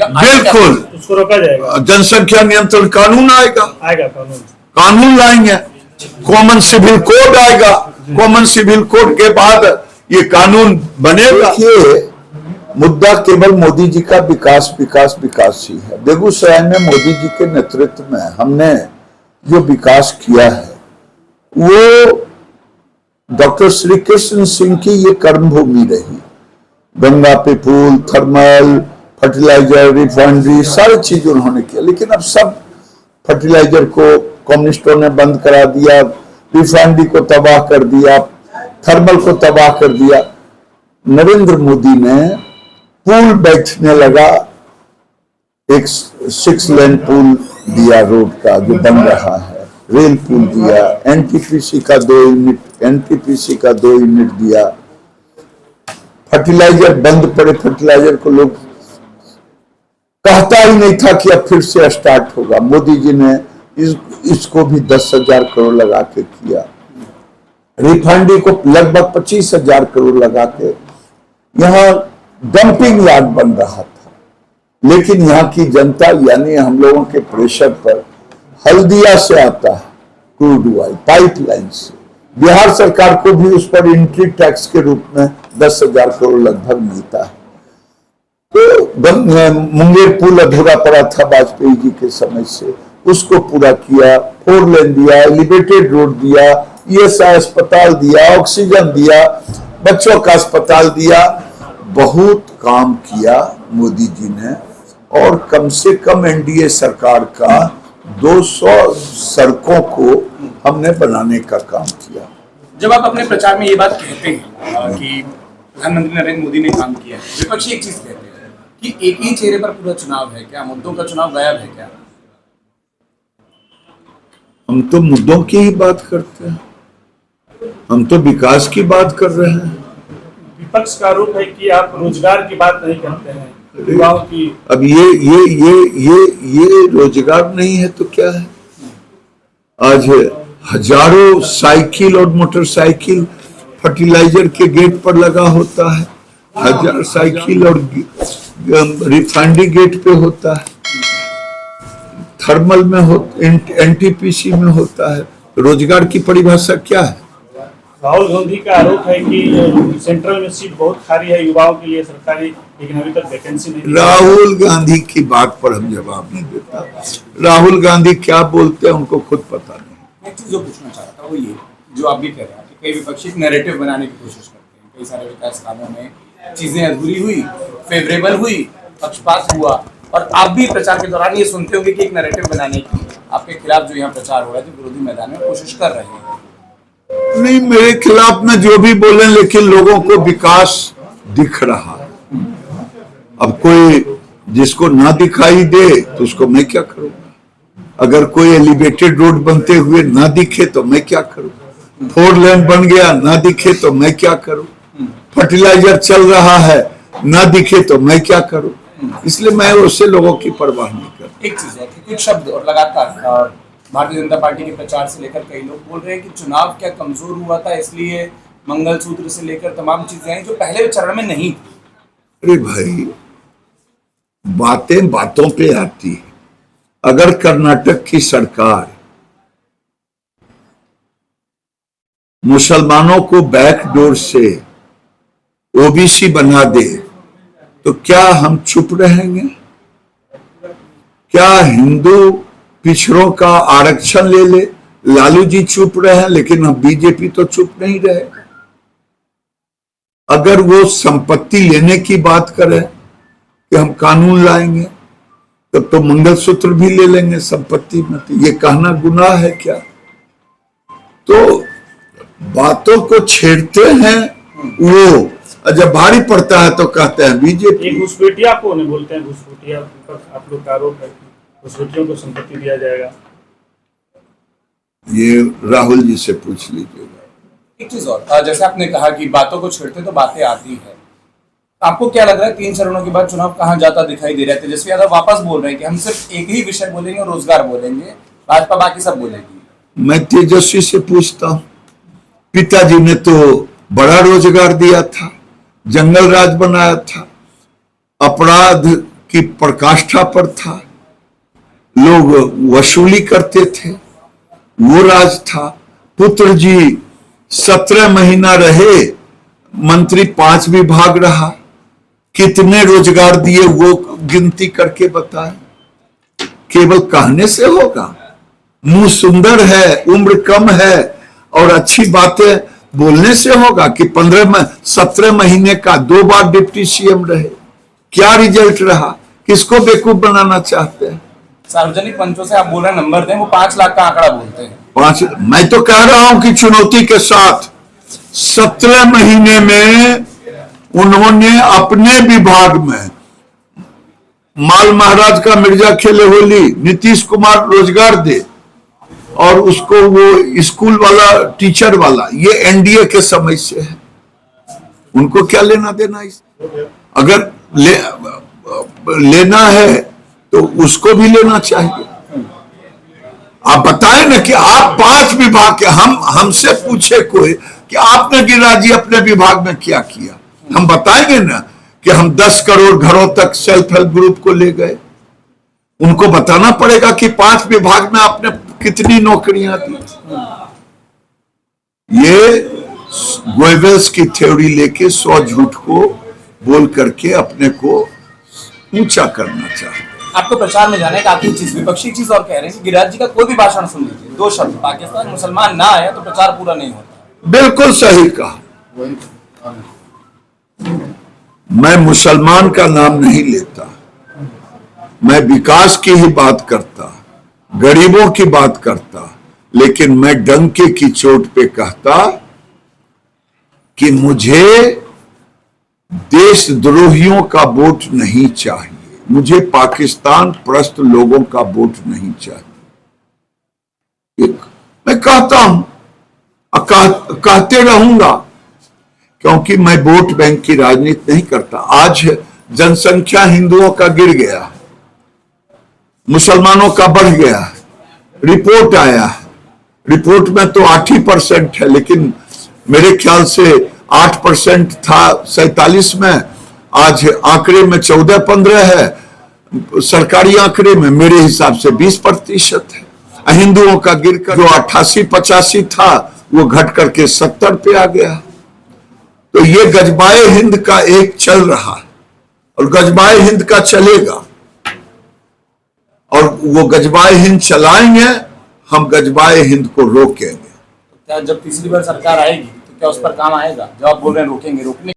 बिल्कुल उसको रोका जाएगा। जनसंख्या नियंत्रण कानून आएगा कानून लाएंगे, कॉमन सिविल कोड आएगा, कॉमन सिविल कोड के बाद ये कानून बनेगा। मुद्दा केवल मोदी जी का विकास विकास विकास ही है। बेगूसराय में मोदी जी के नेतृत्व में हमने जो विकास किया है वो डॉक्टर श्री कृष्ण सिंह की ये कर्मभूमि रही। गंगा पे पुल, थर्मल, फर्टिलाइजर, रिफाइनरी, सारी चीज उन्होंने किया। लेकिन अब सब फर्टिलाइजर को कम्युनिस्टों ने बंद करा दिया, रिफाइनरी को तबाह कर दिया, थर्मल को तबाह कर दिया। नरेंद्र मोदी ने पुल बैठने लगा, एक 6 लेन पुल दिया रोड का जो बन रहा है, रेल पुल दिया, एनटीपीसी का 2 यूनिट दिया। फर्टिलाइजर बंद पड़े, फर्टिलाइजर को लोग कहता ही नहीं था कि अब फिर से स्टार्ट होगा। मोदी जी ने इसको भी 10,000 करोड़ लगा के किया। रिफाइनरी को लगभग 25,000 करोड़ लगा के यहाँ डंपिंग यार्ड बन रहा था। लेकिन यहाँ की जनता यानी हम लोगों के प्रेशर पर हल्दिया से आता है क्रूड ऑयल पाइपलाइन से, बिहार सरकार को भी उस पर एंट्री टैक्स के रूप में 10,000 करोड़ लगभग मिलता है। तो मुंगेर पुल अधूरा पड़ा था वाजपेयी जी के समय से, उसको पूरा किया, 4 लेन दिया, एलिवेटेड रोड दिया, ईएसआई अस्पताल दिया, ऑक्सीजन दिया, बच्चों का अस्पताल दिया। बहुत काम किया मोदी जी ने। और कम से कम एनडीए सरकार का 200 सड़कों को हमने बनाने का काम किया। जब आप अपने प्रचार में ये बात कहते हैं कि प्रधानमंत्री नरेंद्र मोदी ने काम किया है, विपक्षी एक चीज कहते हैं कि एक ही चेहरे पर पूरा चुनाव है क्या, मुद्दों का चुनाव गायब है क्या? हम तो मुद्दों की ही बात करते हैं, हम तो विकास की बात कर रहे हैं। विपक्ष का आरोप है कि आप रोजगार की बात नहीं करते हैं, युवाओं की। अब ये रोजगार नहीं है तो क्या है? आज हजारों साइकिल और मोटरसाइकिल फर्टिलाइजर के गेट पर लगा होता है, 1000 साइकिल और रिफाइनरी गेट पे होता है, थर्मल में हो, एनटीपीसी में होता है। रोजगार की परिभाषा क्या है? राहुल गांधी का आरोप है कि सेंट्रल में सीट बहुत खाली है युवाओं के लिए सरकारी, लेकिन अभी तक वैकेंसी नहीं। राहुल गांधी की बात पर हम जवाब नहीं देता। राहुल गांधी क्या बोलते हैं उनको खुद पता नहीं। एक चीज जो पूछना चाह रहा था वो ये, जो आप भी कह रहे हैं कि कई विपक्षी नैरेटिव बनाने की कोशिश करते हैं, कई सारे विकास कामों में चीजें अधूरी हुई, फेवरेबल हुई, पक्षपात हुआ, और आप भी प्रचार के दौरान ये सुनते होंगे कि एक नैरेटिव बनाने की आपके खिलाफ जो यहाँ प्रचार हो रहा है, जो विरोधी मैदान में कोशिश कर रहे हैं। नहीं, मेरे खिलाफ में जो भी बोले, लेकिन लोगों को विकास दिख रहा है। अब कोई जिसको ना दिखाई दे तो उसको मैं क्या करूंगा? अगर कोई एलिवेटेड रोड बनते हुए ना दिखे तो मैं क्या करूं? 4 लेन बन गया ना दिखे तो मैं क्या करूं? फर्टिलाइजर चल रहा है ना दिखे तो मैं क्या करूं? इसलिए मैं उससे लोगों की परवाह नहीं करता। एक चीज है कि कुछ शब्द और लगातार भारतीय जनता पार्टी के प्रचार से लेकर कई लोग बोल रहे हैं कि चुनाव क्या कमजोर हुआ था, इसलिए मंगलसूत्र से लेकर तमाम चीजें आई जो पहले चरण में नहीं थी। अरे भाई, बातें बातों पे आती है। अगर कर्नाटक की सरकार मुसलमानों को बैकडोर से ओबीसी बना दे तो क्या हम चुप रहेंगे? क्या हिंदू पिछड़ों का आरक्षण ले ले? लालू जी चुप रहे, लेकिन हम बीजेपी तो चुप नहीं रहे। अगर वो संपत्ति लेने की बात करें कि हम कानून लाएंगे, तब तो मंगलसूत्र भी ले लेंगे संपत्ति में। तो ये कहना गुनाह है क्या? तो बातों को छेड़ते हैं वो, जब भारी पड़ता है तो कहते हैं बीजेपी। घुसपैठिया को नहीं बोलते हैं, घुसपैठिया आप लोग का आरोप है, घुसपैठियों को संपत्ति दिया जाएगा। ये राहुल जी से पूछ लीजिएगा। एक चीज और, जैसे आपने कहा कि बातों को छेड़ते तो बातें आती है, आपको क्या लग रहा है 3 चरणों के बाद चुनाव कहाँ जाता दिखाई दे रहा है? तेजस्वी यादव वापस बोल रहे हैं कि हम सिर्फ एक ही विषय बोलेंगे और रोजगार बोलेंगे, भाजपा बाकी सब बोलेगी। मैं तेजस्वी से पूछता हूँ, पिताजी ने तो बड़ा रोजगार दिया था, जंगल राज बनाया था, अपराध की प्रकाष्ठा पर था, लोग वसूली करते थे, वो राज था। पुत्र जी 17 महीना रहे, मंत्री 5 विभाग रहा, कितने रोजगार दिए वो गिनती करके बताए। केवल कहने से होगा? मुंह सुंदर है, उम्र कम है और अच्छी बातें बोलने से होगा कि 17 महीने का 2 बार डिप्टी सीएम रहे? क्या रिजल्ट रहा? किसको बेवकूफ बनाना चाहते हैं? सार्वजनिक मंचों से आप बोल रहे हैं नंबर दें, वो 5 लाख का आंकड़ा बोलते हैं। 5, मैं तो कह रहा हूं कि चुनौती के साथ 17 महीने में उन्होंने अपने विभाग में माल महाराज का मिर्जा खेले होली, नीतीश कुमार रोजगार दे और उसको वो स्कूल वाला टीचर वाला, ये एनडीए के समय से है, उनको क्या लेना देना इस? अगर लेना है तो उसको भी लेना चाहिए। आप बताएं ना कि आप 5 विभाग के, हमसे पूछे कोई कि आपने गिरिराज जी अपने विभाग में क्या किया, हम बताएंगे ना कि हम 10 करोड़ घरों तक सेल्फ हेल्प ग्रुप को ले गए। उनको बताना पड़ेगा कि 5 विभाग में आपने कितनी नौकरियां दी। ये गोएबल्स की थ्योरी लेके 100 झूठ को बोल करके अपने को ऊंचा करना चाहते हैं। आपको प्रचार में जाने का आखिरी चीज, विपक्षी चीज और कह रहे हैं कि गिरिराज जी का कोई भी भाषण सुन लीजिए, 2 शब्द पाकिस्तान मुसलमान ना आए तो प्रचार पूरा नहीं होता। बिल्कुल सही कहा। मैं मुसलमान का नाम नहीं लेता, मैं विकास की ही बात करता, गरीबों की बात करता, लेकिन मैं डंके की चोट पे कहता कि मुझे देशद्रोहियों का वोट नहीं चाहिए, मुझे पाकिस्तान प्रस्त लोगों का वोट नहीं चाहिए। मैं कहता हूं, कहते रहूंगा, क्योंकि मैं वोट बैंक की राजनीति नहीं करता। आज जनसंख्या हिंदुओं का गिर गया, मुसलमानों का बढ़ गया, रिपोर्ट आया है, रिपोर्ट में तो 8% है, लेकिन मेरे ख्याल से 8% था 47 में, आज आंकड़े में 14-15 है, सरकारी आंकड़े में मेरे हिसाब से 20% है। हिंदुओं का गिरकर जो 88-85 था वो घट करके 70 पे आ गया। तो ये गजबाए हिंद का एक चल रहा है और गजबाए हिंद का चलेगा, और वो गजबाए हिंद चलाएंगे, हम गजबाए हिंद को रोकेंगे। क्या जब तीसरी बार सरकार आएगी तो क्या उस पर काम आएगा? जब आप बोल रहे हैं रोकेंगे, रोकने